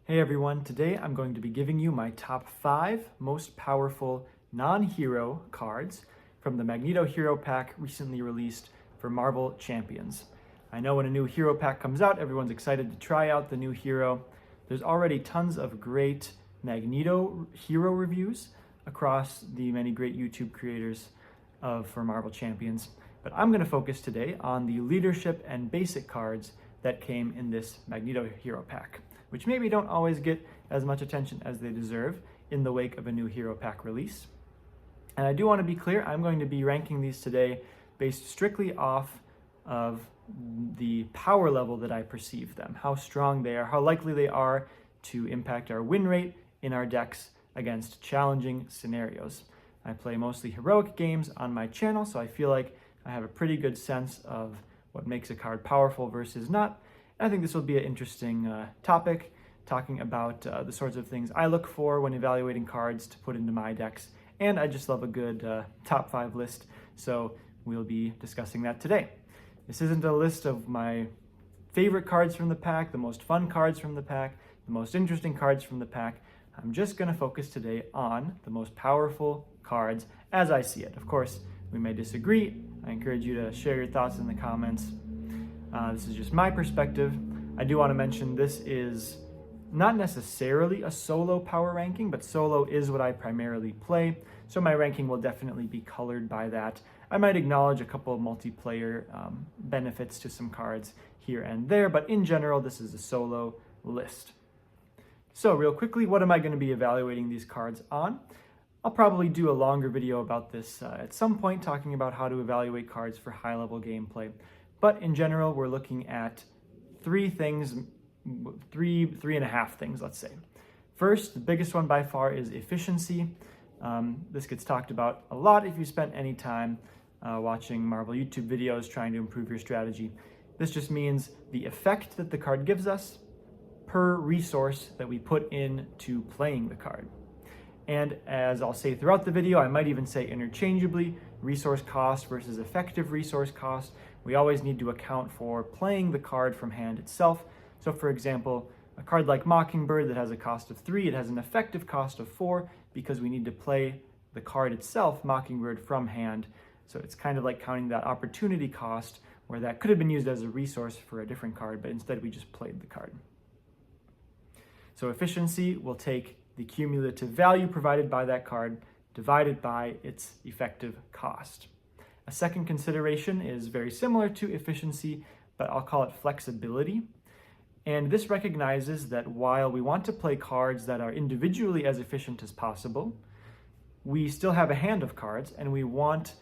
Hey everyone, today I'm going to be giving you my top 5 most powerful non-hero cards from the Magneto Hero Pack recently released for Marvel Champions. I know when a new hero pack comes out, everyone's excited to try out the new hero. There's already tons of great Magneto hero reviews across the many great YouTube creators for Marvel Champions, but I'm going to focus today on the leadership and basic cards that came in this Magneto Hero Pack, which maybe don't always get as much attention as they deserve in the wake of a new hero pack release. And I do want to be clear, I'm going to be ranking these today based strictly off of the power level that I perceive them, how strong they are, how likely they are to impact our win rate in our decks against challenging scenarios. I play mostly heroic games on my channel, so I feel like I have a pretty good sense of what makes a card powerful versus not. I think this will be an interesting topic, talking about the sorts of things I look for when evaluating cards to put into my decks. And I just love a good top 5 list, so we'll be discussing that today. This isn't a list of my favorite cards from the pack, the most fun cards from the pack, the most interesting cards from the pack. I'm just going to focus today on the most powerful cards as I see it. Of course, we may disagree. I encourage you to share your thoughts in the comments. This is just my perspective. I do want to mention this is not necessarily a solo power ranking, but solo is what I primarily play, so my ranking will definitely be colored by that. I might acknowledge a couple of multiplayer benefits to some cards here and there, but in general, this is a solo list. So real quickly, what am I going to be evaluating these cards on? I'll probably do a longer video about this at some point, talking about how to evaluate cards for high-level gameplay. But in general, we're looking at three and a half things, let's say. First, the biggest one by far is efficiency. This gets talked about a lot if you spent any time watching Marvel YouTube videos trying to improve your strategy. This just means the effect that the card gives us per resource that we put into playing the card. And as I'll say throughout the video, I might even say interchangeably, resource cost versus effective resource cost. We always need to account for playing the card from hand itself. So for example, a card like Mockingbird that has a cost of 3, it has an effective cost of 4 because we need to play the card itself, Mockingbird, from hand. So it's kind of like counting that opportunity cost where that could have been used as a resource for a different card, but instead we just played the card. So efficiency will take the cumulative value provided by that card divided by its effective cost. A second consideration is very similar to efficiency, but I'll call it flexibility. And this recognizes that while we want to play cards that are individually as efficient as possible, we still have a hand of cards and we want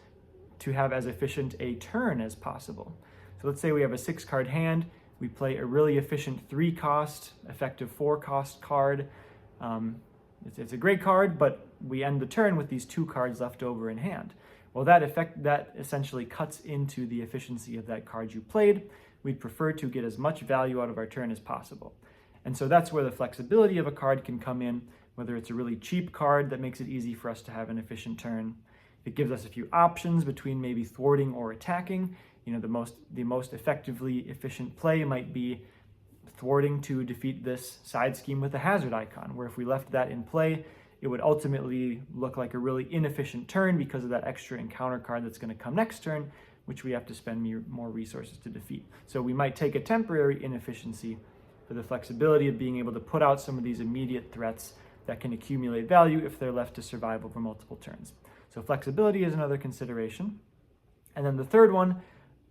to have as efficient a turn as possible. So let's say we have a 6-card hand, we play a really efficient 3-cost, effective 4-cost card. It's a great card, but we end the turn with these 2 cards left over in hand. Well, that essentially cuts into the efficiency of that card you played. We'd prefer to get as much value out of our turn as possible. And so that's where the flexibility of a card can come in, whether it's a really cheap card that makes it easy for us to have an efficient turn. It gives us a few options between maybe thwarting or attacking. You know, the most effectively efficient play might be thwarting to defeat this side scheme with a hazard icon, where if we left that in play, it would ultimately look like a really inefficient turn because of that extra encounter card that's going to come next turn, which we have to spend more resources to defeat. So we might take a temporary inefficiency for the flexibility of being able to put out some of these immediate threats that can accumulate value if they're left to survive over multiple turns. So flexibility is another consideration. And then the third one,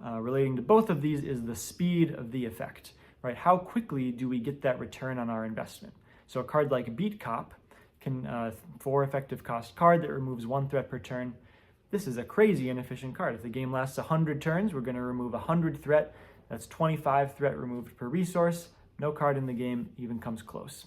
relating to both of these, is the speed of the effect, right? How quickly do we get that return on our investment? So a card like Beat Cop can, 4 effective cost card that removes 1 threat per turn. This is a crazy inefficient card. If the game lasts 100 turns, we're going to remove 100 threat. That's 25 threat removed per resource. No card in the game even comes close.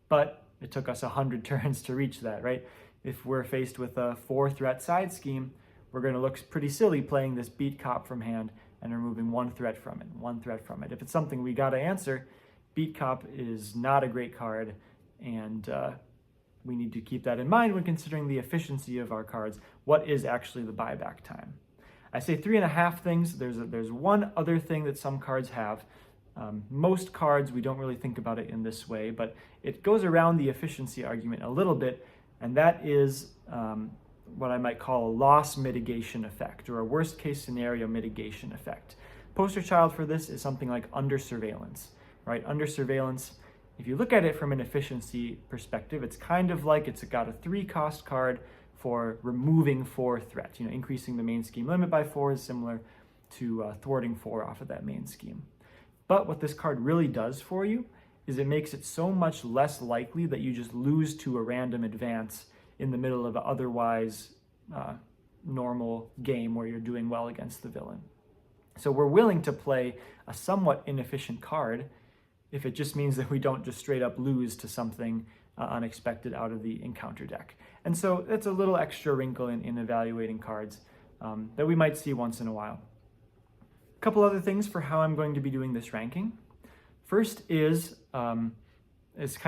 But it took us 100 turns to reach that, right? If we're faced with a 4 threat side scheme, we're going to look pretty silly playing this Beat Cop from hand and removing 1 threat from it, If it's something we got to answer, Beat Cop is not a great card, and we need to keep that in mind when considering the efficiency of our cards. What is actually the buyback time? I say 3.5 things. There's one other thing that some cards have Most cards, we don't really think about it in this way, but it goes around the efficiency argument a little bit, and that is what I might call a loss mitigation effect, or a worst case scenario mitigation effect. Poster child for this is something like under surveillance, right? Under surveillance, if you look at it from an efficiency perspective, it's kind of like it's got a 3-cost card for removing 4 threat. Increasing the main scheme limit by 4 is similar to thwarting 4 off of that main scheme. But what this card really does for you is it makes it so much less likely that you just lose to a random advance in the middle of an otherwise normal game where you're doing well against the villain. So we're willing to play a somewhat inefficient card if it just means that we don't just straight up lose to something unexpected out of the encounter deck. And so that's a little extra wrinkle in evaluating cards that we might see once in a while. A couple other things for how I'm going to be doing this ranking. First is kind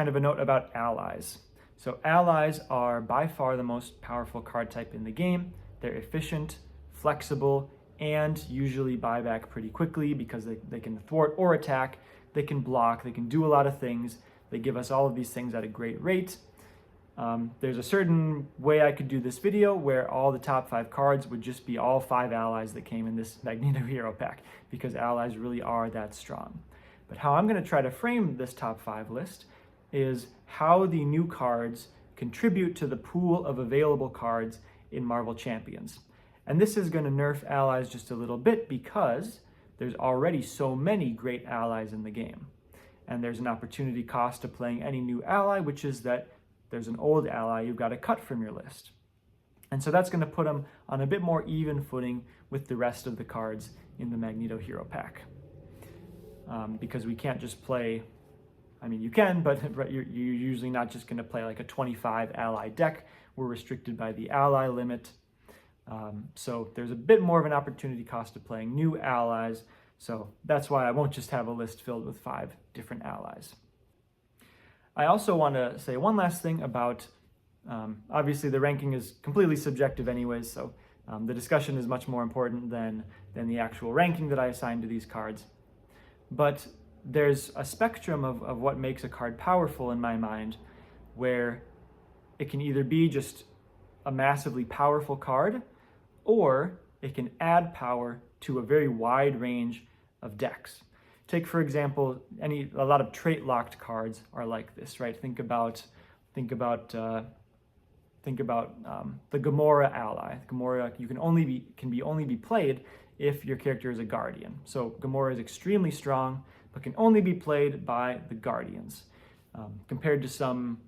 of a note about allies. So allies are by far the most powerful card type in the game. They're efficient, flexible, and usually buy back pretty quickly because they can thwart or attack, they can block, they can do a lot of things. They give us all of these things at a great rate. There's a certain way I could do this video where all the top 5 cards would just be all 5 allies that came in this Magneto Hero Pack, because allies really are that strong. But how I'm going to try to frame this top 5 list is how the new cards contribute to the pool of available cards in Marvel Champions. And this is going to nerf allies just a little bit because there's already so many great allies in the game. And there's an opportunity cost to playing any new ally, which is that there's an old ally you've got to cut from your list. And so that's going to put them on a bit more even footing with the rest of the cards in the Magneto Hero Pack. Because we can't just play, I mean, you can, but you're usually not just going to play like a 25 ally deck. We're restricted by the ally limit. So there's a bit more of an opportunity cost to playing new allies. So that's why I won't just have a list filled with 5 different allies. I also want to say one last thing about, obviously the ranking is completely subjective anyways, so the discussion is much more important than the actual ranking that I assign to these cards. But there's a spectrum of what makes a card powerful in my mind, where it can either be just a massively powerful card, or it can add power to a very wide range of decks. Take, for example, a lot of trait-locked cards are like this, right? Think about the Gamora ally. Gamora can only be played if your character is a Guardian. So Gamora is extremely strong, but can only be played by the Guardians. Compared to some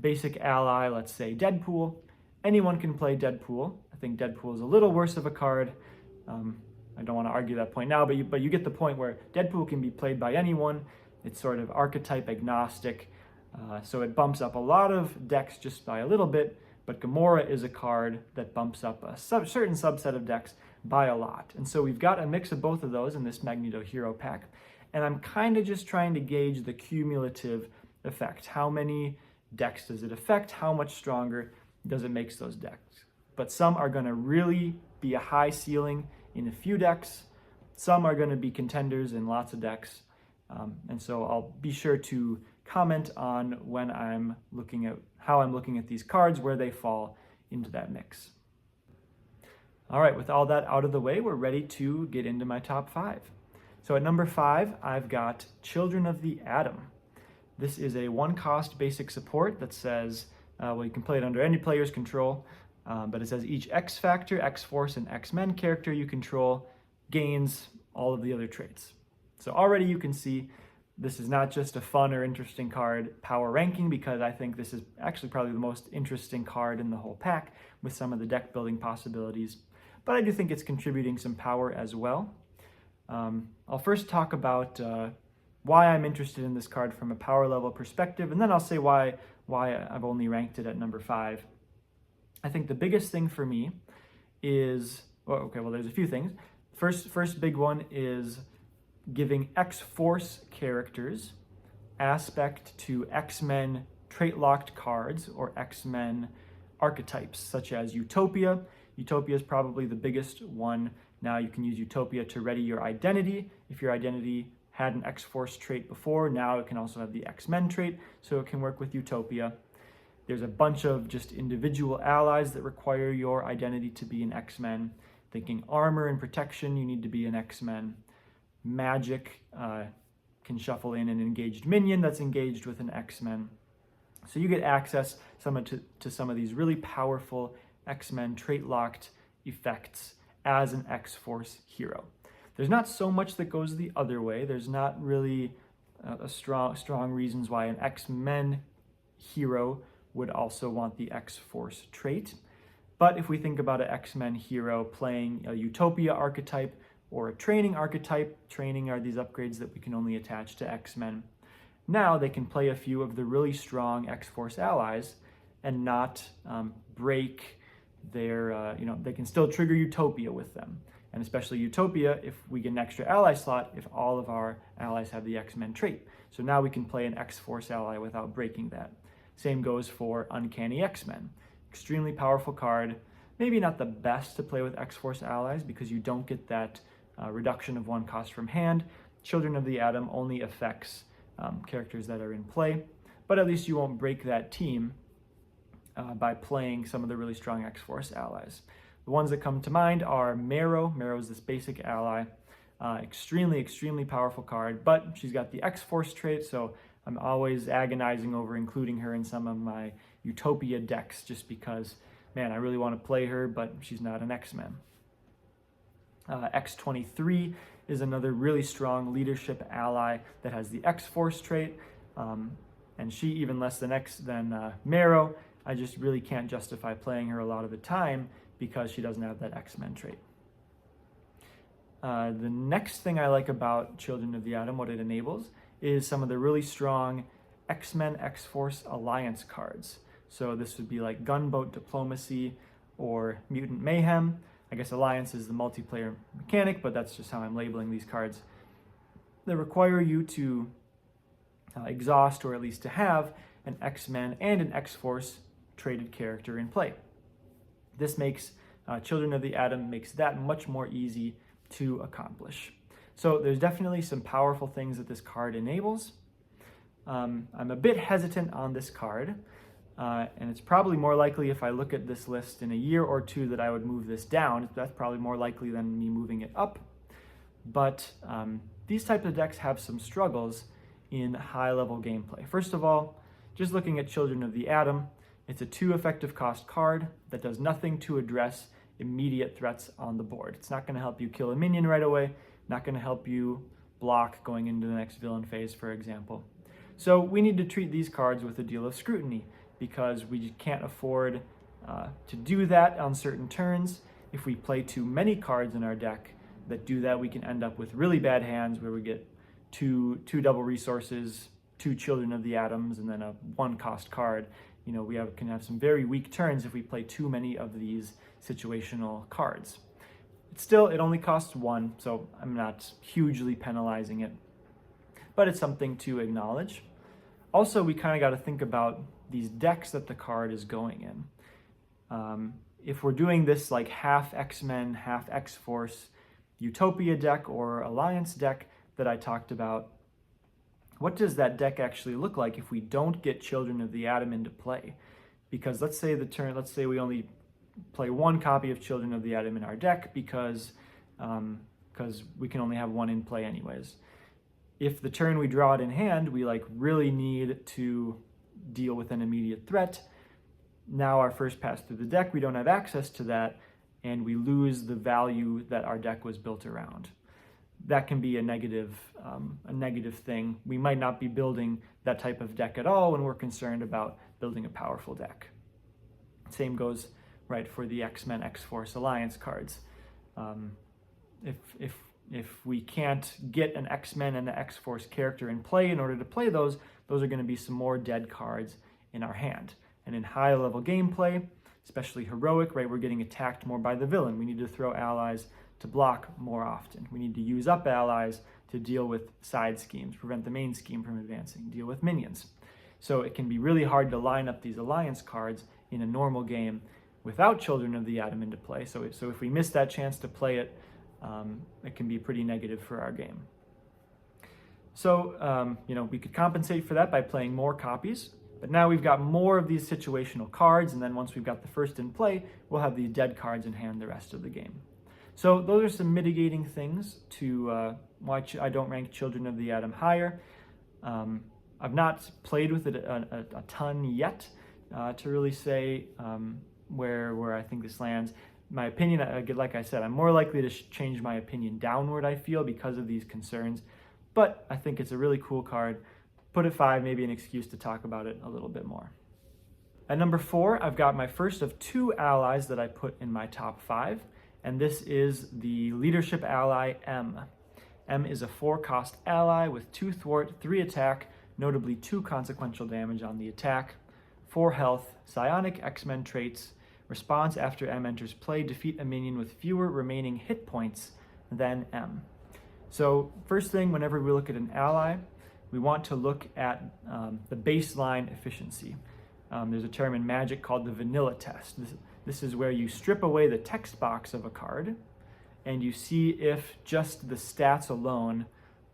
basic ally, let's say Deadpool, anyone can play Deadpool. I think Deadpool is a little worse of a card. I don't want to argue that point now, but you get the point where Deadpool can be played by anyone. It's sort of archetype agnostic, so it bumps up a lot of decks just by a little bit, but Gamora is a card that bumps up a certain subset of decks by a lot. And so we've got a mix of both of those in this Magneto Hero Pack, and I'm kind of just trying to gauge the cumulative effect. How many decks does it affect? How much stronger does it make those decks? But some are going to really be a high ceiling in a few decks. Some are going to be contenders in lots of decks. And so I'll be sure to comment on when I'm looking at how I'm looking at these cards, where they fall into that mix. All right, with all that out of the way, we're ready to get into my top 5. So at number 5, I've got Children of the Atom. This is a 1-cost basic support that says, well, you can play it under any player's control, but it says each X-Factor, X-Force, and X-Men character you control gains all of the other traits. So already you can see this is not just a fun or interesting card power ranking, because I think this is actually probably the most interesting card in the whole pack with some of the deck building possibilities. But I do think it's contributing some power as well. I'll first talk about why I'm interested in this card from a power level perspective, and then I'll say why I've only ranked it at number 5. I think the biggest thing for me is, well, there's a few things. First big one is giving X-Force characters aspect to X-Men trait-locked cards or X-Men archetypes, such as Utopia. Utopia is probably the biggest one. Now you can use Utopia to ready your identity if your identity had an X-Force trait before. Now it can also have the X-Men trait, so it can work with Utopia. There's a bunch of just individual allies that require your identity to be an X-Men. Thinking armor and protection, you need to be an X-Men. Magic can shuffle in an engaged minion that's engaged with an X-Men. So you get access to some of these really powerful X-Men trait-locked effects as an X-Force hero. There's not so much that goes the other way. There's not really a strong reasons why an X-Men hero would also want the X-Force trait. But if we think about an X-Men hero playing a Utopia archetype or a training archetype, training are these upgrades that we can only attach to X-Men. Now they can play a few of the really strong X-Force allies and not break their, they can still trigger Utopia with them. And especially Utopia, if we get an extra ally slot, if all of our allies have the X-Men trait. So now we can play an X-Force ally without breaking that. Same goes for Uncanny X-Men. Extremely powerful card. Maybe not the best to play with X-Force allies because you don't get that reduction of 1 cost from hand. Children of the Atom only affects characters that are in play, but at least you won't break that team by playing some of the really strong X-Force allies. The ones that come to mind are Marrow. Marrow is this basic ally. Extremely powerful card, but she's got the X-Force trait, so I'm always agonizing over including her in some of my Utopia decks just because, man, I really want to play her, but she's not an X-Men. X-23 is another really strong leadership ally that has the X-Force trait, and she even less than Marrow. I just really can't justify playing her a lot of the time because she doesn't have that X-Men trait. The next thing I like about Children of the Atom, what it enables, is some of the really strong X-Men X-Force Alliance cards. So this would be like Gunboat Diplomacy or Mutant Mayhem. I guess Alliance is the multiplayer mechanic, but that's just how I'm labeling these cards. They require you to exhaust, or at least to have, an X-Men and an X-Force traded character in play. This makes Children of the Atom makes that much more easy to accomplish. So there's definitely some powerful things that this card enables. I'm a bit hesitant on this card, and it's probably more likely if I look at this list in a year or two that I would move this down. That's probably more likely than me moving it up. But these types of decks have some struggles in high-level gameplay. First of all, just looking at Children of the Atom, it's a 2 effective cost card that does nothing to address immediate threats on the board. It's not going to help you kill a minion right away, not going to help you block going into the next villain phase, for example. So we need to treat these cards with a deal of scrutiny because we can't afford to do that on certain turns. If we play too many cards in our deck that do that, we can end up with really bad hands where we get two double resources, 2 Children of the Atoms, and then a 1 cost card. You know, we can have some very weak turns if we play too many of these situational cards. Still, it only costs 1, so I'm not hugely penalizing it, but it's something to acknowledge. Also, we kind of got to think about these decks that the card is going in. If we're doing this like half X-Men, half X-Force Utopia deck or Alliance deck that I talked about, what does that deck actually look like if we don't get Children of the Atom into play? Because let's say we only play 1 copy of Children of the Atom in our deck because we can only have 1 in play anyways. If the turn we draw it in hand, we really need to deal with an immediate threat. Now our first pass through the deck, we don't have access to that, and we lose the value that our deck was built around. That can be a negative thing. We might not be building that type of deck at all when we're concerned about building a powerful deck. Same goes right for the X-Men X-Force Alliance cards. If we can't get an X-Men and an X-Force character in play in order to play those are going to be some more dead cards in our hand. And in high-level gameplay, especially heroic, right, we're getting attacked more by the villain. We need to throw allies to block more often. We need to use up allies to deal with side schemes, prevent the main scheme from advancing, deal with minions. So it can be really hard to line up these alliance cards in a normal game without Children of the Atom into play. So if we miss that chance to play it, it can be pretty negative for our game. So, we could compensate for that by playing more copies, but now we've got more of these situational cards, and then once we've got the first in play, we'll have these dead cards in hand the rest of the game. So those are some mitigating things to why I don't rank Children of the Atom higher. I've not played with it a ton yet to really say where I think this lands. My opinion, like I said, I'm more likely to change my opinion downward, I feel, because of these concerns. But I think it's a really cool card. Put it 5, maybe an excuse to talk about it a little bit more. At number 4, I've got my first of 2 allies that I put in my top 5, and this is the leadership ally M. M is a 4-cost ally with 2 thwart, 3 attack, notably 2 consequential damage on the attack, 4 health, psionic X-Men traits, response after M enters play, defeat a minion with fewer remaining hit points than M. So first thing, whenever we look at an ally, we want to look at the baseline efficiency. There's a term in Magic called the vanilla test. This is where you strip away the text box of a card and you see if just the stats alone,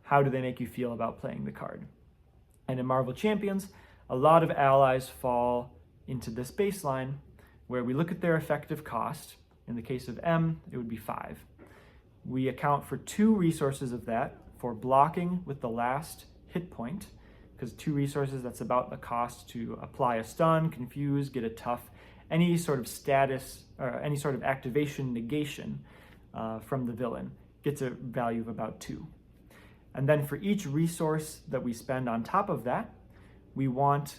how do they make you feel about playing the card. And in Marvel Champions, a lot of allies fall into this baseline where we look at their effective cost. In the case of M, it would be 5. We account for 2 resources of that for blocking with the last hit point, because 2 resources, that's about the cost to apply a stun, confuse, get a tough, any sort of status or any sort of activation negation from the villain gets a value of about 2. And then for each resource that we spend on top of that, we want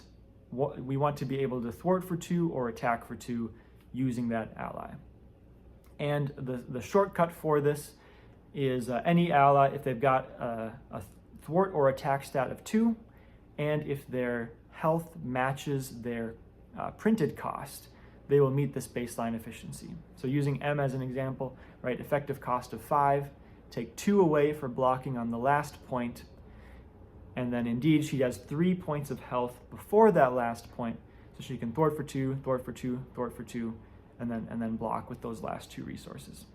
to be able to thwart for 2 or attack for 2 using that ally. And the shortcut for this is any ally, if they've got a thwart or attack stat of 2, and if their health matches their printed cost, they will meet this baseline efficiency. So using M as an example, right, effective cost of 5, take 2 away for blocking on the last point, and then indeed she has 3 points of health before that last point, so she can thwart for 2, thwart for 2, thwart for 2, and then block with those last 2 resources.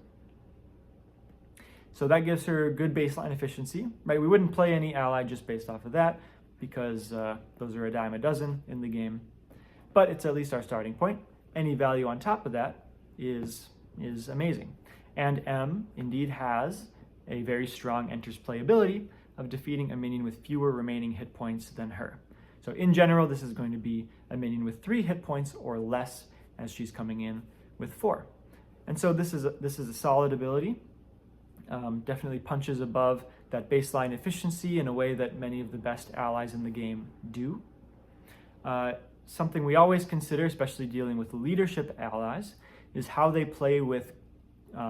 So that gives her good baseline efficiency, right? We wouldn't play any ally just based off of that, because those are a dime a dozen in the game. But it's at least our starting point. Any value on top of that is amazing. And M indeed has a very strong enters play ability of defeating a minion with fewer remaining hit points than her. So in general, this is going to be a minion with 3 hit points or less, as she's coming in with 4. And so this is a solid ability. Definitely punches above that baseline efficiency in a way that many of the best allies in the game do. Something we always consider, especially dealing with leadership allies, is how they play with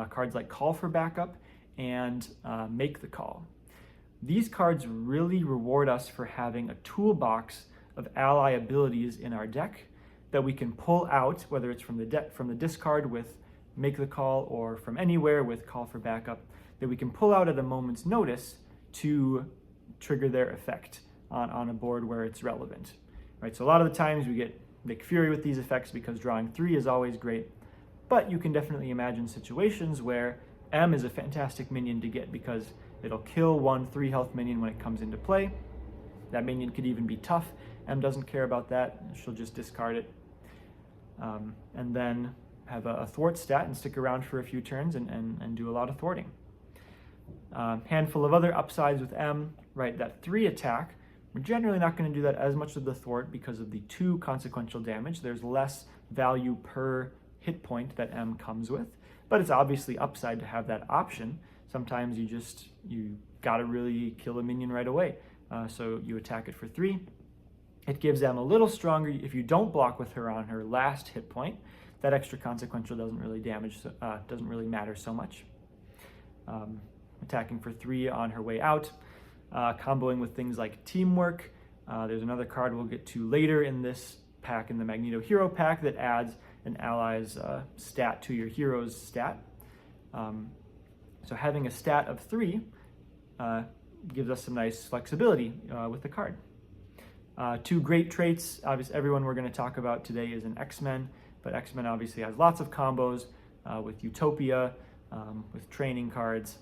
cards like Call for Backup and Make the Call. These cards really reward us for having a toolbox of ally abilities in our deck that we can pull out, whether it's from the discard with Make the Call or from anywhere with Call for Backup, that we can pull out at a moment's notice to trigger their effect on a board where it's relevant. Right, so a lot of the times we get Nick Fury with these effects because drawing 3 is always great, but you can definitely imagine situations where M is a fantastic minion to get because it'll kill 1 3 health minion when it comes into play. That minion could even be tough. M doesn't care about that. She'll just discard it. And then have a thwart stat and stick around for a few turns and do a lot of thwarting. Handful of other upsides with M, right, that 3 attack. We're generally not going to do that as much with the thwart because of the 2 consequential damage. There's less value per hit point that M comes with, but it's obviously upside to have that option. Sometimes you gotta really kill a minion right away, so you attack it for 3. It gives M a little stronger if you don't block with her on her last hit point. That extra consequential doesn't really matter so much. Attacking for 3 on her way out. Comboing with things like Teamwork. There's another card we'll get to later in this pack, in the Magneto Hero Pack, that adds an ally's stat to your hero's stat. So having a stat of 3 gives us some nice flexibility with the card. 2 great traits. Obviously, everyone we're going to talk about today is an X-Men, but X-Men obviously has lots of combos with Utopia, with training cards.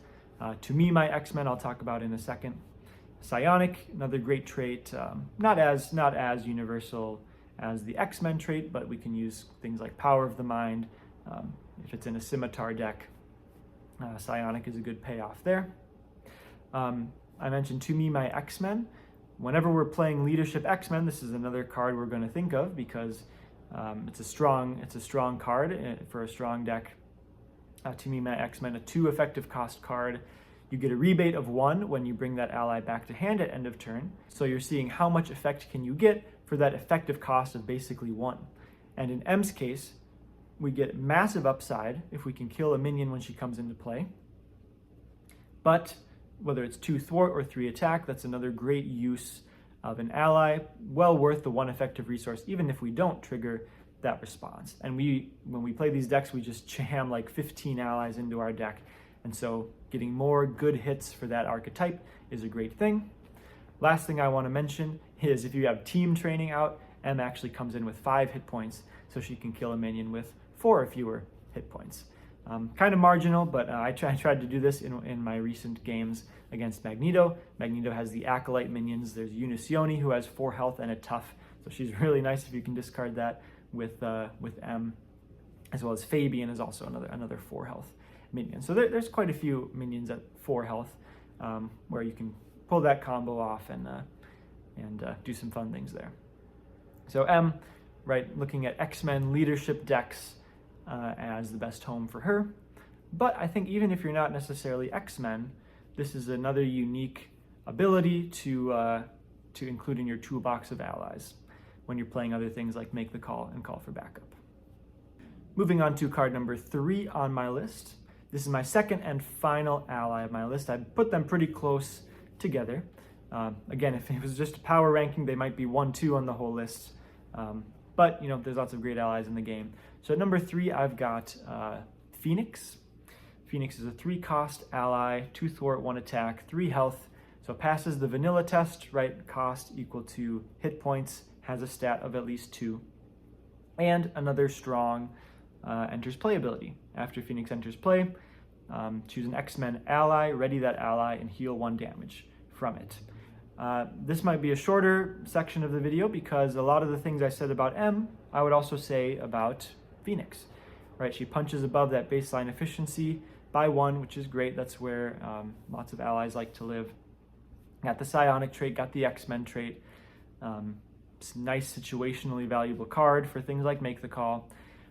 To me, my X-Men I'll talk about in a second. Psionic, another great trait, not as universal as the X-Men trait, but we can use things like Power of the Mind. If it's in a Scimitar deck, Psionic is a good payoff there. I mentioned To Me My X-Men. Whenever we're playing Leadership X-Men, this is another card we're going to think of because it's a strong card for a strong deck. To Me My X-Men, a 2 effective cost card. You get a rebate of 1 when you bring that ally back to hand at end of turn. So you're seeing how much effect can you get for that effective cost of basically 1. And in M's case, we get massive upside if we can kill a minion when she comes into play. But whether it's 2 thwart or 3 attack, that's another great use of an ally, well worth the 1 effective resource, even if we don't trigger that response. And when we play these decks, we just jam like 15 allies into our deck. And so getting more good hits for that archetype is a great thing. Last thing I want to mention is if you have team training out, M actually comes in with 5 hit points, so she can kill a minion with 4 or fewer hit points. Kind of marginal, but I tried to do this in my recent games against Magneto. Magneto has the Acolyte minions. There's Unicione, who has 4 health and a tough, so she's really nice if you can discard that with M, as well as Fabian is also another 4 health minion. So there's quite a few minions at 4 health where you can pull that combo off and do some fun things there. So M, right, looking at X-Men leadership decks as the best home for her. But I think even if you're not necessarily X-Men, this is another unique ability to include in your toolbox of allies when you're playing other things like Make the Call and Call for Backup. Moving on to card number 3 on my list. This is my second and final ally of my list. I put them pretty close together. Again, if it was just a power ranking, they might be 1-2 on the whole list. But, you know, there's lots of great allies in the game. So at number 3, I've got Phoenix. Phoenix is a 3-cost ally, 2 thwart, 1 attack, 3 health. So passes the vanilla test, right? Cost equal to hit points, has a stat of at least 2. And another strong enters play ability. After Phoenix enters play, choose an X-Men ally, ready that ally, and heal 1 damage from it. This might be a shorter section of the video because a lot of the things I said about M, I would also say about Phoenix. Right? She punches above that baseline efficiency by 1, which is great. That's where lots of allies like to live. Got the Psionic trait, got the X-Men trait. It's a nice situationally valuable card for things like Make the Call.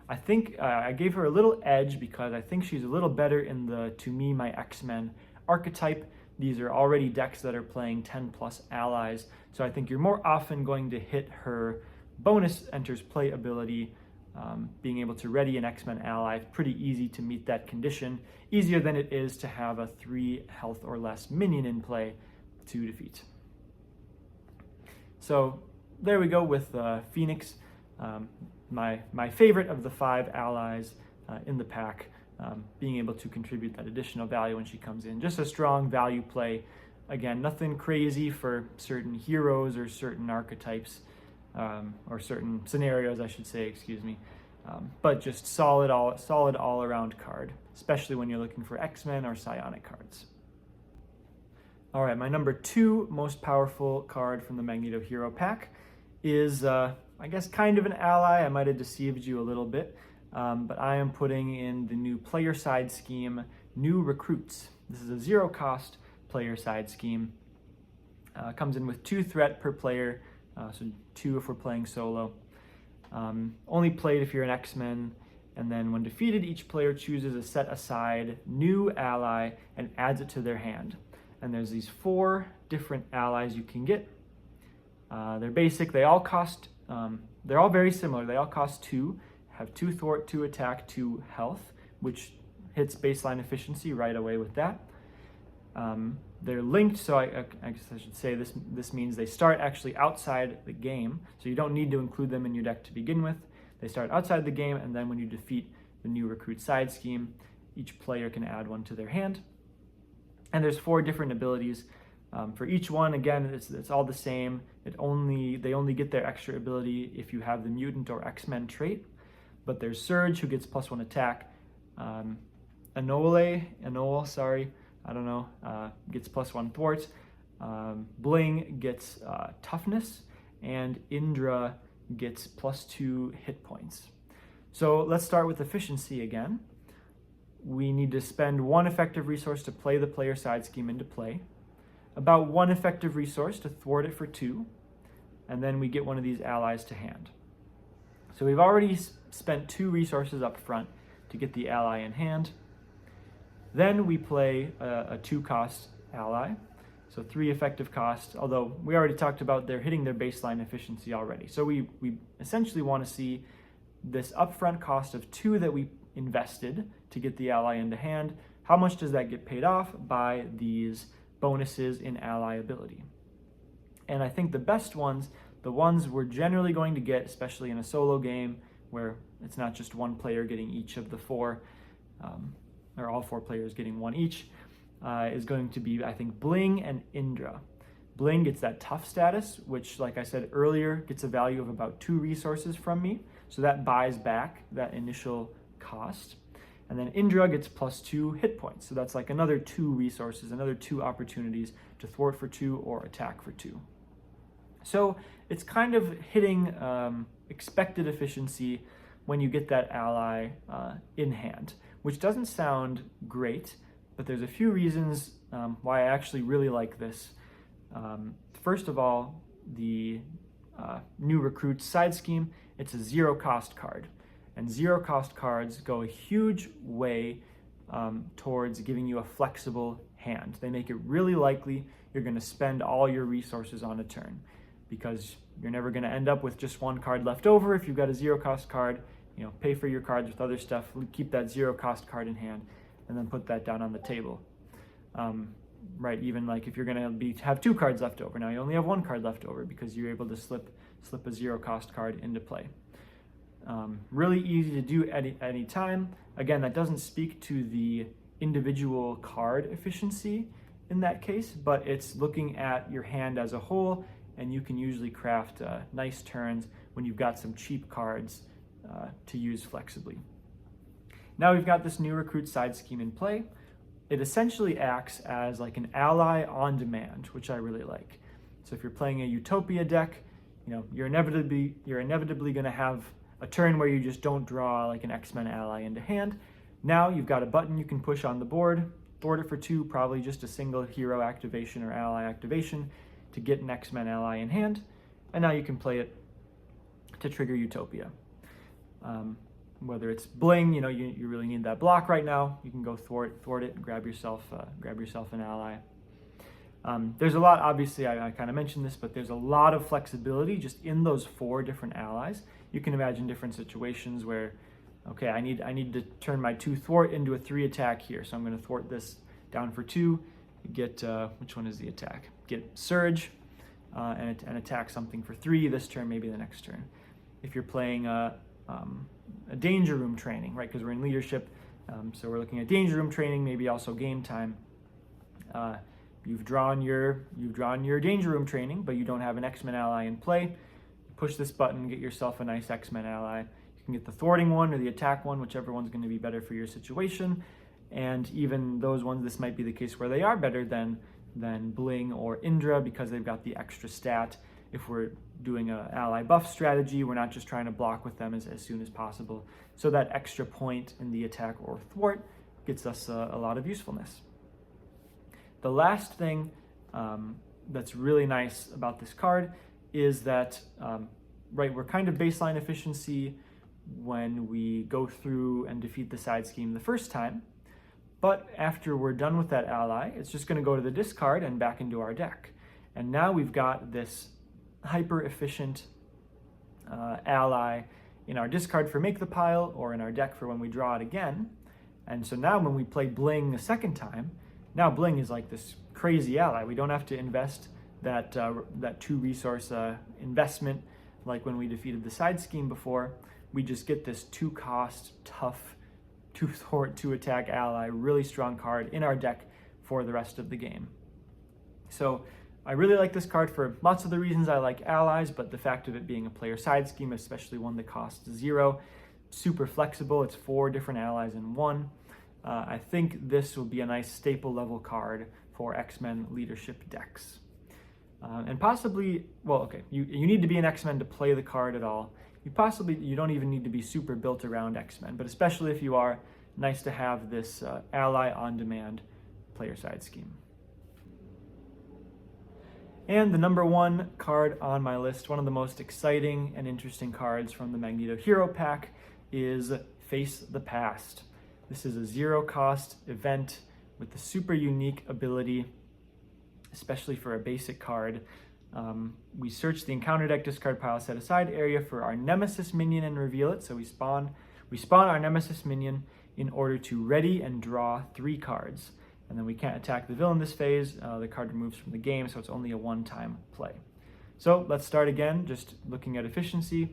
I think I gave her a little edge because I think she's a little better in the To Me My X-Men archetype. These are already decks that are playing 10 plus allies, so I think you're more often going to hit her bonus enters play ability, being able to ready an X-Men ally. It's pretty easy to meet that condition, easier than it is to have a 3 health or less minion in play to defeat. So there we go with Phoenix, my favorite of the 5 allies in the pack. Being able to contribute that additional value when she comes in. Just a strong value play. Again, nothing crazy for certain heroes or certain archetypes, or certain scenarios, I should say, excuse me. But just solid all-around card, especially when you're looking for X-Men or Psionic cards. All right, my number 2 most powerful card from the Magneto Hero Pack is, I guess, kind of an ally. I might have deceived you a little bit. But I am putting in the new player side scheme, New Recruits. This is a 0-cost player side scheme. Comes in with 2 threat per player, so 2 if we're playing solo. Only played if you're an X-Men, and then when defeated, each player chooses a set aside new ally and adds it to their hand. And there's these 4 different allies you can get. They're basic, they all cost, they're all very similar, they all cost 2. Have 2 thwart, 2 attack, 2 health, which hits baseline efficiency right away with that. They're linked, so I guess I should say this means they start actually outside the game, so you don't need to include them in your deck to begin with. They start outside the game, and then when you defeat the New Recruit side scheme, each player can add 1 to their hand. And there's 4 different abilities. For each one, again, it's all the same. They only get their extra ability if you have the mutant or X-Men trait. But there's Surge, who gets +1 attack. Anole, gets +1 thwart. Bling gets toughness, and Indra gets +2 hit points. So let's start with efficiency again. We need to spend 1 effective resource to play the player side scheme into play, about 1 effective resource to thwart it for 2, and then we get one of these allies to hand. So we've already spent 2 resources up front to get the ally in hand. Then we play a 2-cost ally, so 3 effective cost, although we already talked about they're hitting their baseline efficiency already. So we essentially want to see this upfront cost of 2 that we invested to get the ally into hand. How much does that get paid off by these bonuses in ally ability? And I think the best ones, the ones we're generally going to get, especially in a solo game where it's not just one player getting each of the 4, or all 4 players getting 1 each, is going to be, I think, Bling and Indra. Bling gets that tough status, which, like I said earlier, gets a value of about 2 resources from me. So that buys back that initial cost. And then Indra gets +2 hit points. So that's like another 2 resources, another 2 opportunities to thwart for 2 or attack for 2. So it's kind of hitting expected efficiency when you get that ally in hand, which doesn't sound great, but there's a few reasons why I actually really like this. First of all, the new recruit side scheme, it's a 0-cost card. And 0-cost cards go a huge way towards giving you a flexible hand. They make it really likely you're going to spend all your resources on a turn, because you're never going to end up with just 1 card left over. If you've got a 0-cost card, pay for your cards with other stuff, keep that 0-cost card in hand, and then put that down on the table. Right, even like if you're going to have 2 cards left over, now you only have 1 card left over because you're able to slip a 0-cost card into play. Really easy to do at any time. Again, that doesn't speak to the individual card efficiency in that case, but it's looking at your hand as a whole, and you can usually craft nice turns when you've got some cheap cards to use flexibly. Now we've got this new recruit side scheme in play. It essentially acts as like an ally on demand, which I really like. So if you're playing a Utopia deck, you're inevitably going to have a turn where you just don't draw like an X-Men ally into hand. Now you've got a button you can push on the board, thwart it for 2, probably just a single hero activation or ally activation to get an X-Men ally in hand, and now you can play it to trigger Utopia. Whether it's Bling, you really need that block right now, you can go thwart it, and grab yourself an ally. There's a lot, obviously, I kind of mentioned this, but there's a lot of flexibility just in those 4 different allies. You can imagine different situations where, okay, I need to turn my 2 thwart into a 3 attack here, so I'm going to thwart this down for 2, get, which one is the attack? Get Surge, and attack something for 3 this turn, maybe the next turn. If you're playing a danger room training, right, because we're in leadership, so we're looking at danger room training, maybe also game time. You've drawn your danger room training, but you don't have an X-Men ally in play. Push this button, get yourself a nice X-Men ally. You can get the thwarting one or the attack one, whichever one's going to be better for your situation. And even those ones, this might be the case where they are better than Bling or Indra because they've got the extra stat. If we're doing an ally buff strategy, we're not just trying to block with them as soon as possible. So that extra point in the attack or thwart gets us a lot of usefulness. The last thing that's really nice about this card is that, right, we're kind of baseline efficiency when we go through and defeat the side scheme the first time, but after we're done with that ally, it's just going to go to the discard and back into our deck. And now we've got this hyper efficient ally in our discard for make the pile or in our deck for when we draw it again. And so now when we play Bling a second time, now Bling is like this crazy ally. We don't have to invest that 2 resource investment like when we defeated the side scheme before. We just get this 2-cost, tough, 2 thwart, 2 attack ally, really strong card in our deck for the rest of the game. So I really like this card for lots of the reasons I like allies, but the fact of it being a player side scheme, especially one that costs 0, super flexible. It's 4 different allies in one. I think this will be a nice staple level card for X-Men leadership decks. And possibly, well, okay, you need to be an X-Men to play the card at all. You don't even need to be super built around X-Men, but especially if you are, nice to have this ally on-demand player side scheme. And the number one card on my list, one of the most exciting and interesting cards from the Magneto Hero Pack, is Face the Past. This is a zero-cost event with the super unique ability, especially for a basic card. We search the encounter deck discard pile set aside area for our Nemesis minion and reveal it. So we spawn our Nemesis minion in order to ready and draw 3 cards. And then we can't attack the villain this phase. The card removes from the game, so it's only a one-time play. So let's start again, just looking at efficiency.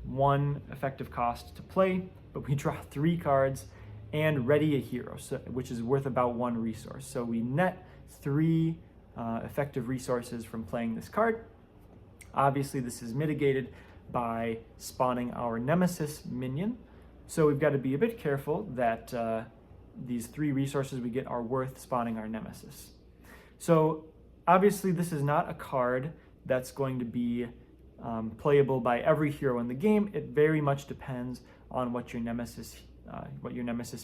1 effective cost to play, but we draw 3 cards and ready a hero, which is worth about 1 resource. So we net 3 effective resources from playing this card. Obviously, this is mitigated by spawning our Nemesis minion. So we've got to be a bit careful that these 3 resources we get are worth spawning our Nemesis. So obviously, this is not a card that's going to be playable by every hero in the game. It very much depends on what your Nemesis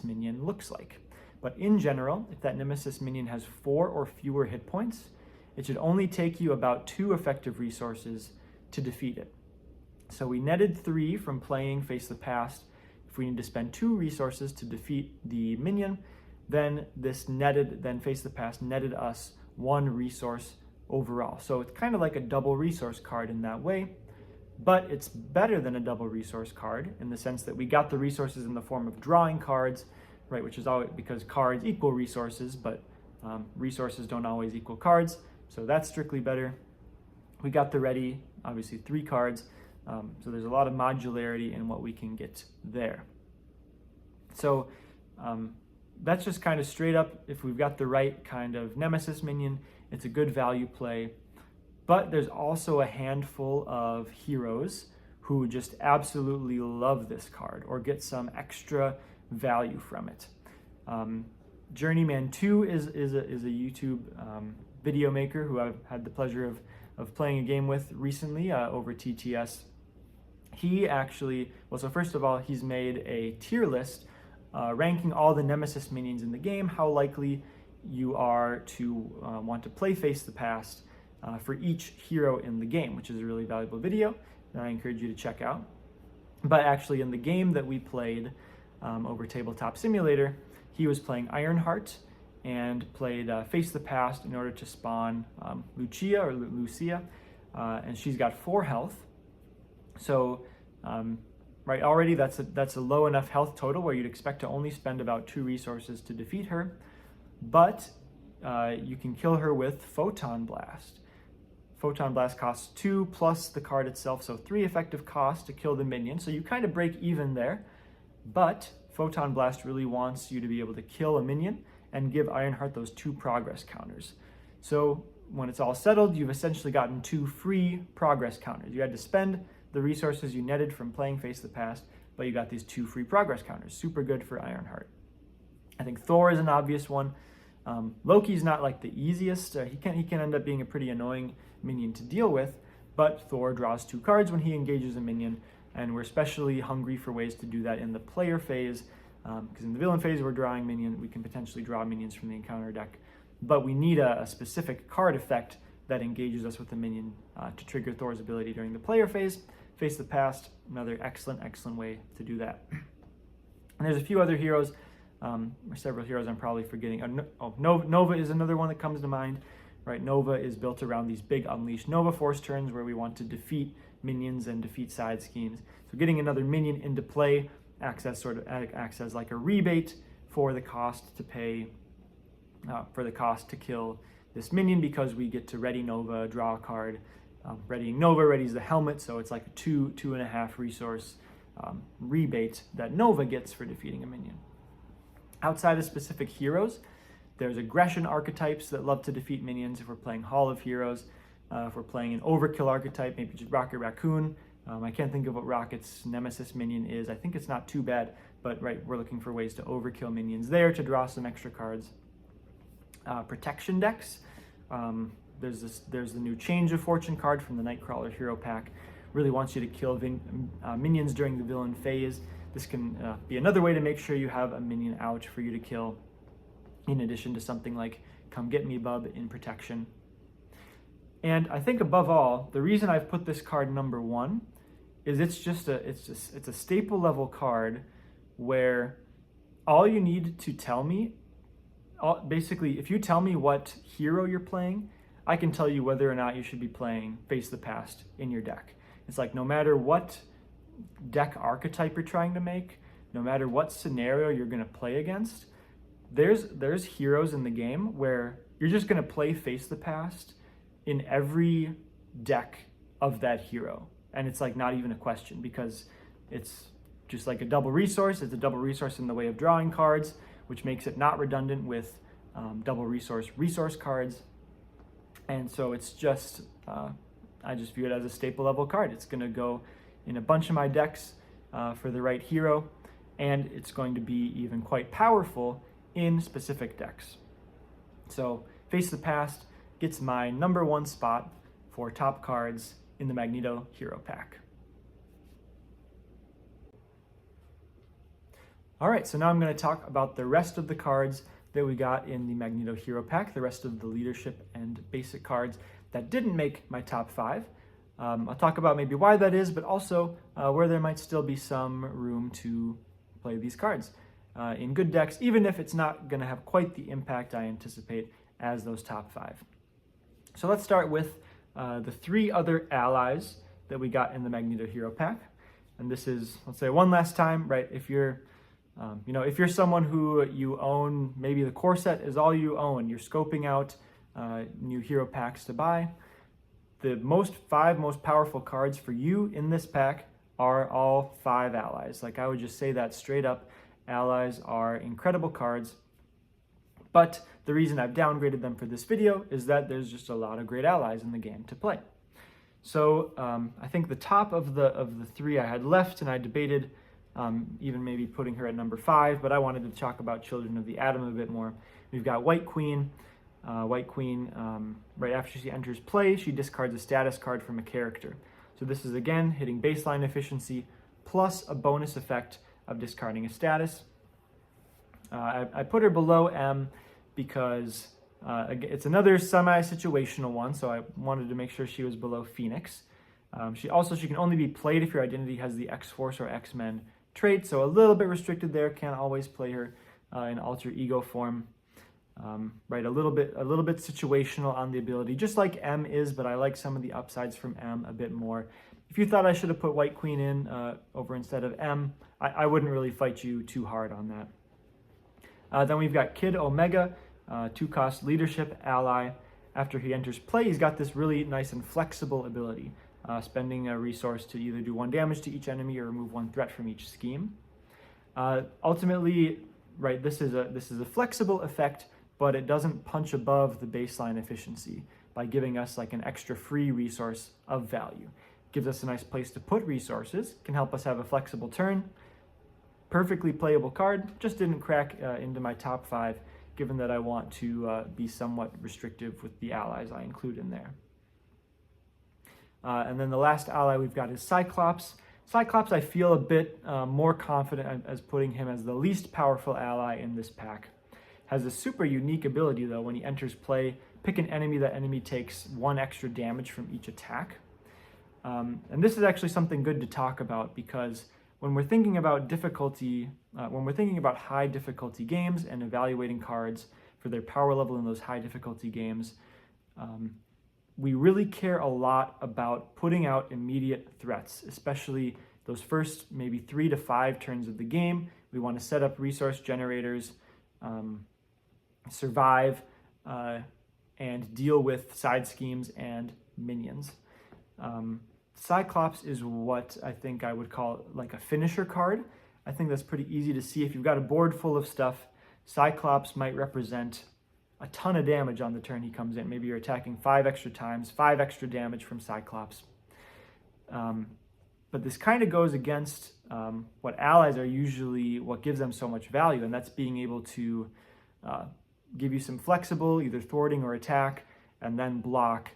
minion looks like. But in general, if that Nemesis minion has 4 or fewer hit points, it should only take you about 2 effective resources to defeat it. So we netted 3 from playing Face the Past. If we need to spend 2 resources to defeat the minion, then Face the Past netted us 1 resource overall. So it's kind of like a double resource card in that way, but it's better than a double resource card in the sense that we got the resources in the form of drawing cards, right? Which is always because cards equal resources, but resources don't always equal cards. So that's strictly better. We got the ready, obviously 3 cards. So there's a lot of modularity in what we can get there. So that's just kind of straight up, if we've got the right kind of Nemesis minion, it's a good value play. But there's also a handful of heroes who just absolutely love this card or get some extra value from it. Journeyman 2 is a YouTube video maker who I've had the pleasure of playing a game with recently over TTS. He actually, well, so first of all, he's made a tier list ranking all the Nemesis minions in the game, how likely you are to want to play Face the Past for each hero in the game, which is a really valuable video that I encourage you to check out. But actually in the game that we played over Tabletop Simulator, he was playing Ironheart and played Face the Past in order to spawn Lucia, and she's got 4 health. So, right, already that's a low enough health total where you'd expect to only spend about 2 resources to defeat her. But you can kill her with Photon Blast. Photon Blast costs 2 plus the card itself, so 3 effective costs to kill the minion. So you kind of break even there. But Photon Blast really wants you to be able to kill a minion and give Ironheart those 2 progress counters. So when it's all settled, you've essentially gotten 2 free progress counters. You had to spend the resources you netted from playing Face the Past, but you got these 2 free progress counters. Super good for Ironheart. I think Thor is an obvious one. Loki's not like the easiest. He can end up being a pretty annoying minion to deal with, but Thor draws 2 cards when he engages a minion, and we're especially hungry for ways to do that in the player phase, because in the villain phase we're drawing minions. We can potentially draw minions from the encounter deck, but we need a specific card effect that engages us with the minion to trigger Thor's ability during the player phase. Face the Past, another excellent way to do that. And there's a few other heroes, or several heroes I'm probably forgetting. Nova is another one that comes to mind. Right, Nova is built around these big Unleash Nova Force turns where we want to defeat minions and defeat side schemes. So getting another minion into play acts as like a rebate for the cost to pay, for the cost to kill this minion, because we get to ready Nova, draw a card. Readying Nova readies the helmet, so it's like a 2.5 resource rebate that Nova gets for defeating a minion. Outside of specific heroes, there's aggression archetypes that love to defeat minions if we're playing Hall of Heroes. If we're playing an overkill archetype, maybe just Rocket Raccoon. I can't think of what Rocket's Nemesis minion is. I think it's not too bad, but right, we're looking for ways to overkill minions there to draw some extra cards. Protection decks. there's the new Change of Fortune card from the Nightcrawler Hero Pack. Really wants you to kill minions during the villain phase. This can be another way to make sure you have a minion out for you to kill, in addition to something like Come Get Me Bub in protection. And I think above all, the reason I've put this card number 1 is it's a staple level card where all you need to tell me, basically, if you tell me what hero you're playing, I can tell you whether or not you should be playing Face the Past in your deck. It's like no matter what deck archetype you're trying to make, no matter what scenario you're going to play against, there's heroes in the game where you're just going to play Face the Past in every deck of that hero. And it's like not even a question, because it's just like a double resource. It's a double resource in the way of drawing cards, which makes it not redundant with double resource cards. And so it's just, I just view it as a staple level card. It's going to go in a bunch of my decks for the right hero, and it's going to be even quite powerful in specific decks. So Face the Past gets my number 1 spot for top cards in the Magneto Hero Pack. All right, so now I'm going to talk about the rest of the cards that we got in the Magneto Hero Pack, the rest of the leadership and basic cards that didn't make my top 5. I'll talk about maybe why that is, but also where there might still be some room to play these cards in good decks, even if it's not going to have quite the impact I anticipate as those top 5. So let's start with the 3 other allies that we got in the Magneto Hero Pack. And this is, let's say one last time, right? If you're if you're someone who you own, maybe the core set is all you own, you're scoping out new hero packs to buy, the 5 most powerful cards for you in this pack are all 5 allies. Like, I would just say that straight up. Allies are incredible cards, but the reason I've downgraded them for this video is that there's just a lot of great allies in the game to play. So I think the top of the 3 I had left, and I debated even maybe putting her at number 5, but I wanted to talk about Children of the Atom a bit more. We've got White Queen. Right after she enters play, she discards a status card from a character. So this is, again, hitting baseline efficiency plus a bonus effect of discarding a status. I put her below M because it's another semi-situational one, so I wanted to make sure she was below Phoenix. She can only be played if your identity has the X-Force or X-Men trait, so a little bit restricted there. Can't always play her in alter ego form. Right, a little bit situational on the ability, just like M is, but I like some of the upsides from M a bit more. If you thought I should have put White Queen in over instead of M, I wouldn't really fight you too hard on that. Then we've got Kid Omega, 2-cost leadership ally. After he enters play, he's got this really nice and flexible ability, spending a resource to either do 1 damage to each enemy or remove 1 threat from each scheme. Ultimately, right, this is a flexible effect, but it doesn't punch above the baseline efficiency by giving us like an extra free resource of value. Gives us a nice place to put resources, can help us have a flexible turn. Perfectly playable card, just didn't crack into my top 5, given that I want to be somewhat restrictive with the allies I include in there. And then the last ally we've got is Cyclops. Cyclops, I feel a bit more confident as putting him as the least powerful ally in this pack. Has a super unique ability, though. When he enters play, pick an enemy. That enemy takes 1 extra damage from each attack. And this is actually something good to talk about, because when we're thinking about difficulty, when we're thinking about high difficulty games and evaluating cards for their power level in those high difficulty games, we really care a lot about putting out immediate threats, especially those first maybe 3 to 5 turns of the game. We want to set up resource generators, survive, and deal with side schemes and minions. Cyclops is what I think I would call like a finisher card. I think that's pretty easy to see. If you've got a board full of stuff, Cyclops might represent a ton of damage on the turn he comes in. Maybe you're attacking 5 extra times, 5 extra damage from Cyclops. But this kind of goes against what allies are usually, what gives them so much value, and that's being able to give you some flexible, either thwarting or attack, and then block.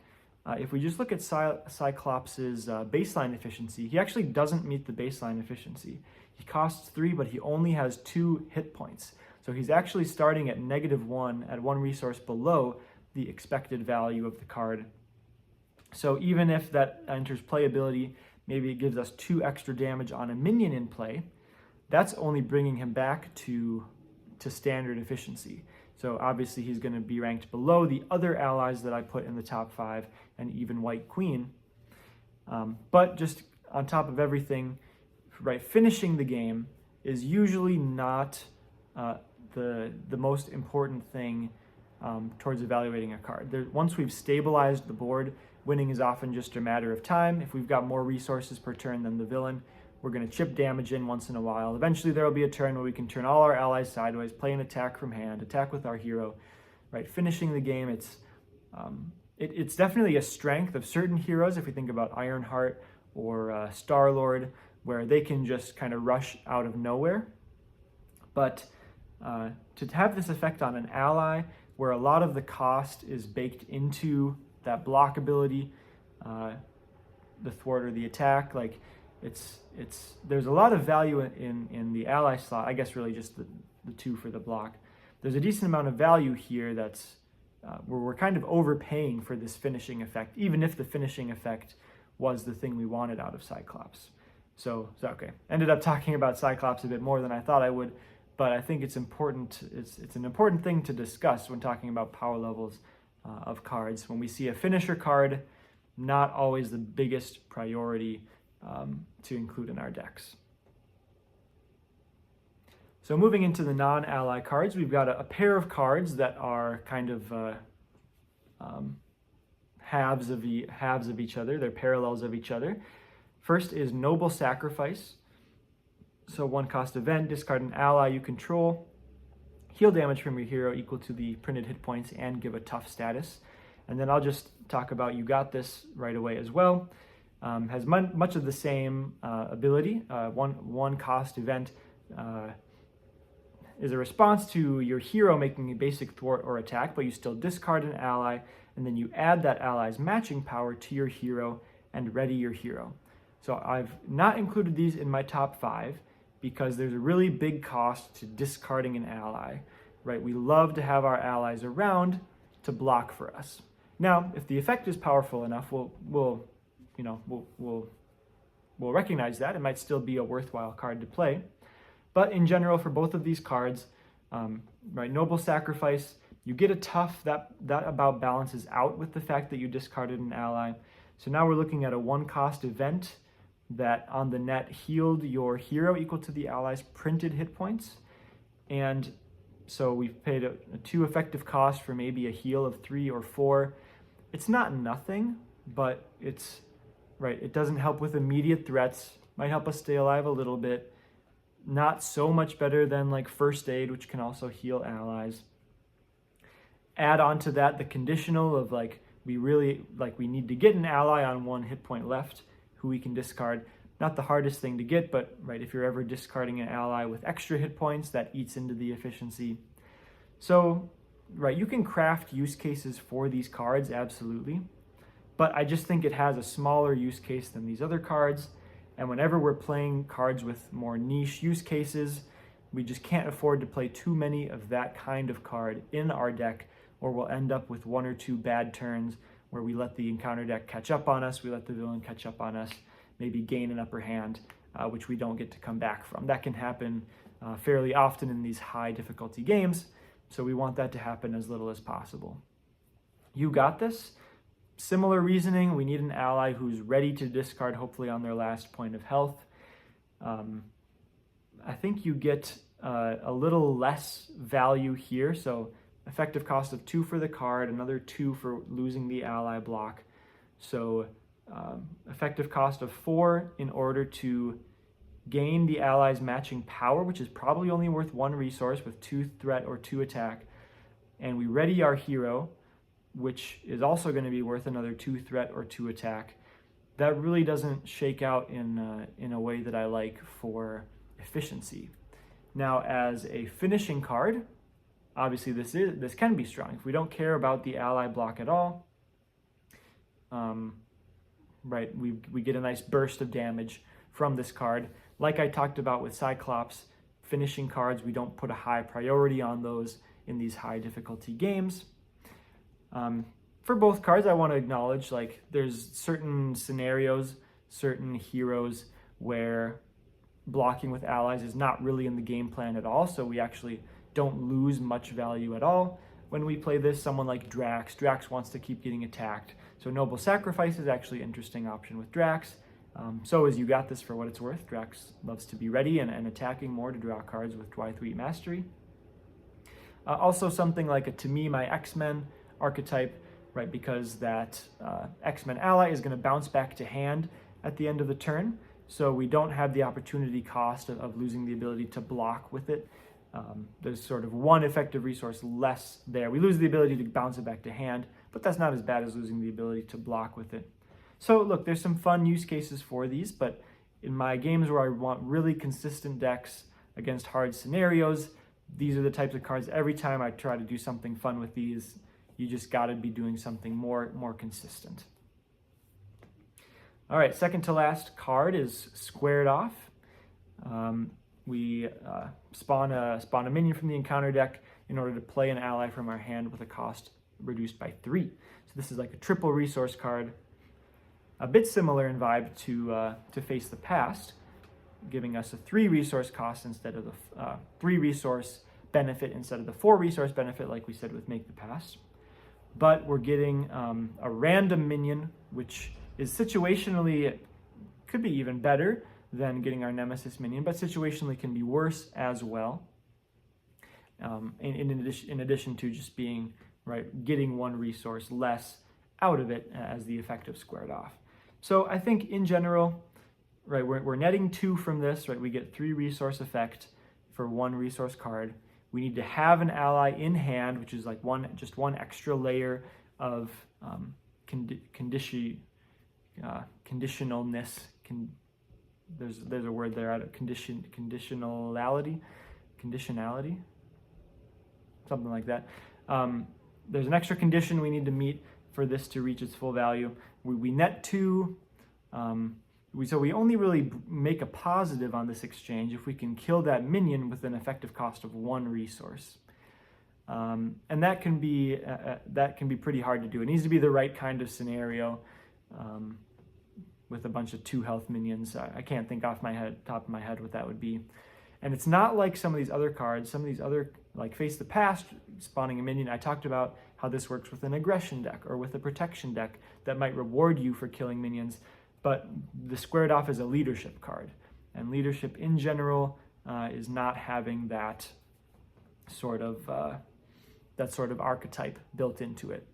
If we just look at Cyclops' baseline efficiency, he actually doesn't meet the baseline efficiency. He costs 3, but he only has 2 hit points. So he's actually starting at -1 at 1 resource below the expected value of the card. So even if that enters playability, maybe it gives us 2 extra damage on a minion in play, that's only bringing him back to standard efficiency. So obviously he's going to be ranked below the other allies that I put in the top 5 and even White Queen. But just on top of everything, right, finishing the game is usually not the most important thing towards evaluating a card. Once we've stabilized the board, winning is often just a matter of time. If we've got more resources per turn than the villain, we're going to chip damage in once in a while. Eventually there will be a turn where we can turn all our allies sideways, play an attack from hand, attack with our hero, right? Finishing the game, it's definitely a strength of certain heroes, if we think about Ironheart or Star-Lord, where they can just kind of rush out of nowhere. But to have this effect on an ally, where a lot of the cost is baked into that block ability, the thwart or the attack, like there's a lot of value in the ally slot. I guess really just the 2 for the block. There's a decent amount of value here that's where we're kind of overpaying for this finishing effect, even if the finishing effect was the thing we wanted out of Cyclops. So okay, ended up talking about Cyclops a bit more than I thought I would, but I think it's important. It's an important thing to discuss when talking about power levels of cards. When we see a finisher card, not always the biggest priority to include in our decks. So moving into the non-ally cards, we've got a pair of cards that are kind of halves of each other. They're parallels of each other. First is Noble Sacrifice. So 1 cost event, discard an ally you control, heal damage from your hero equal to the printed hit points, and give a tough status. And then I'll just talk about You Got This right away as well. Has much of the same ability. One cost event is a response to your hero making a basic thwart or attack, but you still discard an ally, and then you add that ally's matching power to your hero and ready your hero. So I've not included these in my top 5 because there's a really big cost to discarding an ally, right? We love to have our allies around to block for us. Now, if the effect is powerful enough, we'll recognize that. It might still be a worthwhile card to play. But in general, for both of these cards, right, Noble Sacrifice, you get a tough, that about balances out with the fact that you discarded an ally. So now we're looking at a 1 cost event that on the net healed your hero equal to the ally's printed hit points. And so we've paid a 2 effective cost for maybe a heal of 3 or 4. It's not nothing, but it's, right, it doesn't help with immediate threats, might help us stay alive a little bit. Not so much better than like First Aid, which can also heal allies. Add on to that the conditional of like, we need to get an ally on 1 hit point left who we can discard. Not the hardest thing to get, but right, if you're ever discarding an ally with extra hit points, that eats into the efficiency. So, right, you can craft use cases for these cards, absolutely. But I just think it has a smaller use case than these other cards. And whenever we're playing cards with more niche use cases, we just can't afford to play too many of that kind of card in our deck, or we'll end up with 1 or 2 bad turns where we let the encounter deck catch up on us, we let the villain catch up on us, maybe gain an upper hand, which we don't get to come back from. That can happen fairly often in these high difficulty games, so we want that to happen as little as possible. You Got This. Similar reasoning, we need an ally who's ready to discard, hopefully on their last point of health. I think you get a little less value here, so effective cost of 2 for the card, another 2 for losing the ally block. So effective cost of 4 in order to gain the ally's matching power, which is probably only worth 1 resource with 2 threat or 2 attack. And we ready our hero, which is also going to be worth another 2 threat or 2 attack. That really doesn't shake out in a way that I like for efficiency. Now, as a finishing card, obviously this can be strong. If we don't care about the ally block at all, right, we get a nice burst of damage from this card. Like I talked about with Cyclops, finishing cards, we don't put a high priority on those in these high difficulty games. For both cards, I want to acknowledge, like, there's certain scenarios, certain heroes where blocking with allies is not really in the game plan at all, so we actually don't lose much value at all when we play this. Someone like Drax. Drax wants to keep getting attacked, so Noble Sacrifice is actually an interesting option with Drax. So is You Got This for what it's worth. Drax loves to be ready and attacking more to draw cards with Y3 Mastery. Also something like to me, my X-Men archetype, right, because that X-Men ally is going to bounce back to hand at the end of the turn, so we don't have the opportunity cost of losing the ability to block with it. There's sort of one effective resource less there. We lose the ability to bounce it back to hand, but that's not as bad as losing the ability to block with it. So look, there's some fun use cases for these, but in my games where I want really consistent decks against hard scenarios, these are the types of cards. Every time I try to do something fun with these, you just got to be doing something more consistent. All right, second to last card is Squared Off. We spawn a minion from the encounter deck in order to play an ally from our hand with a cost reduced by 3. So this is like a triple resource card, a bit similar in vibe to Face the Past, giving us a 3 resource cost instead of the 3 resource benefit instead of the 4 resource benefit like we said with Make the Past. But we're getting a random minion, which is situationally, could be even better than getting our Nemesis minion, but situationally can be worse as well. In addition to just being, right, getting 1 resource less out of it as the effect of Squared Off. So I think in general, right, we're netting 2 from this, right? We get 3 resource effect for 1 resource card. We need to have an ally in hand, which is like just one extra layer of conditionalness. There's a word there out of conditionality, something like that. There's an extra condition we need to meet for this to reach its full value. We net 2. So we only really make a positive on this exchange if we can kill that minion with an effective cost of 1 resource. And that can be pretty hard to do. It needs to be the right kind of scenario with a bunch of 2 health minions. I can't think off top of my head what that would be. And it's not like some of these other cards, some of these other, like Face the Past, spawning a minion. I talked about how this works with an aggression deck or with a protection deck that might reward you for killing minions. But the Squared Off is a leadership card, and leadership in general is not having that sort of archetype built into it.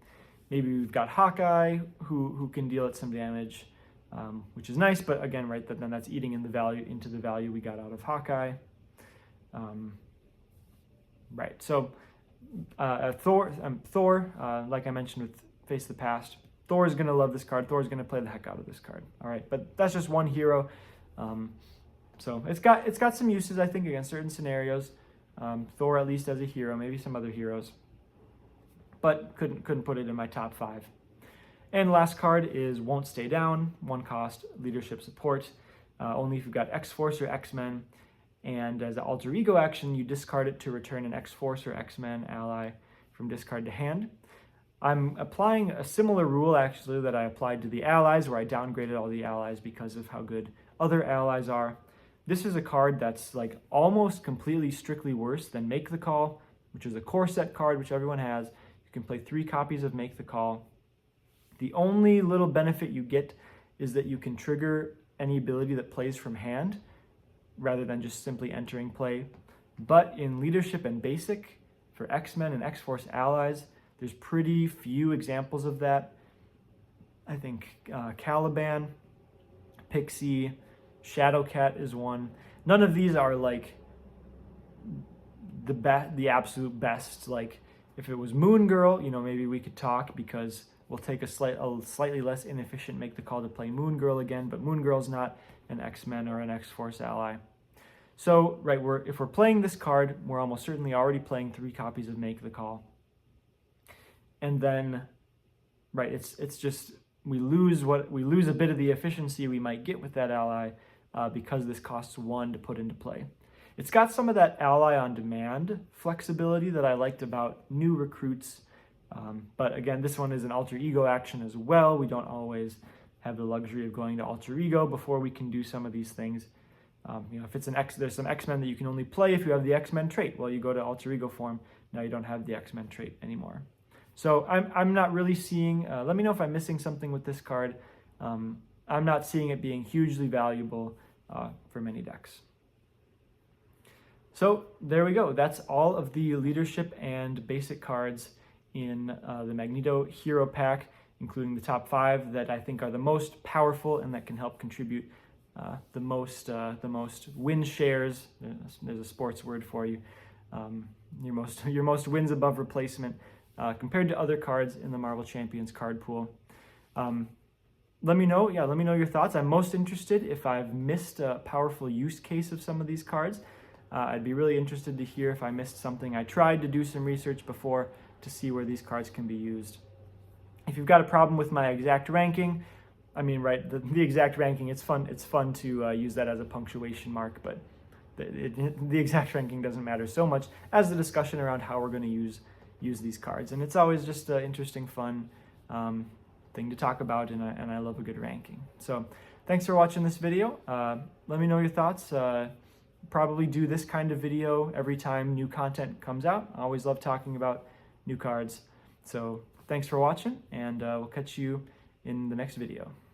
Maybe we've got Hawkeye who can deal it some damage, which is nice, but again, right, then that's eating into the value we got out of Hawkeye. Right. So Thor, like I mentioned with Face the Past. Thor is going to love this card. Thor is going to play the heck out of this card. All right, but that's just one hero. So it's got some uses, I think, against certain scenarios. Thor at least as a hero, maybe some other heroes, but couldn't put it in my top 5. And last card is Won't Stay Down, 1 cost, leadership support. Only if you've got X-Force or X-Men. And as an alter ego action, you discard it to return an X-Force or X-Men ally from discard to hand. I'm applying a similar rule, actually, that I applied to the allies, where I downgraded all the allies because of how good other allies are. This is a card that's like almost completely strictly worse than Make the Call, which is a core set card, which everyone has. You can play 3 copies of Make the Call. The only little benefit you get is that you can trigger any ability that plays from hand, rather than just simply entering play. But in Leadership and Basic, for X-Men and X-Force allies, there's pretty few examples of that. I think Caliban, Pixie, Shadowcat is one. None of these are like the absolute best. Like if it was Moon Girl, maybe we could talk, because we'll take a slightly less inefficient Make the Call to play Moon Girl again, but Moon Girl's not an X-Men or an X-Force ally. So, right, if we're playing this card, we're almost certainly already playing 3 copies of Make the Call. And then, right, it's just we lose a bit of the efficiency we might get with that ally because this costs 1 to put into play. It's got some of that ally on demand flexibility that I liked about new recruits. But again, this one is an alter ego action as well. We don't always have the luxury of going to alter ego before we can do some of these things. If it's there's some X-Men that you can only play if you have the X-Men trait. Well, you go to alter ego form, now you don't have the X-Men trait anymore. So I'm not really seeing, let me know if I'm missing something with this card. I'm not seeing it being hugely valuable for many decks. So there we go. That's all of the leadership and basic cards in the Magneto Hero Pack, including the top 5 that I think are the most powerful and that can help contribute the most win shares. There's a sports word for you. Your most wins above replacement compared to other cards in the Marvel Champions card pool. Let me know your thoughts. I'm most interested if I've missed a powerful use case of some of these cards. I'd be really interested to hear if I missed something. I tried to do some research before to see where these cards can be used. If you've got a problem with my exact ranking, I mean, right, the exact ranking, it's fun to use that as a punctuation mark, but the exact ranking doesn't matter so much as the discussion around how we're going to use these cards. And it's always just an interesting, fun thing to talk about, and I love a good ranking. So thanks for watching this video. Let me know your thoughts. Probably do this kind of video every time new content comes out. I always love talking about new cards. So thanks for watching, and we'll catch you in the next video.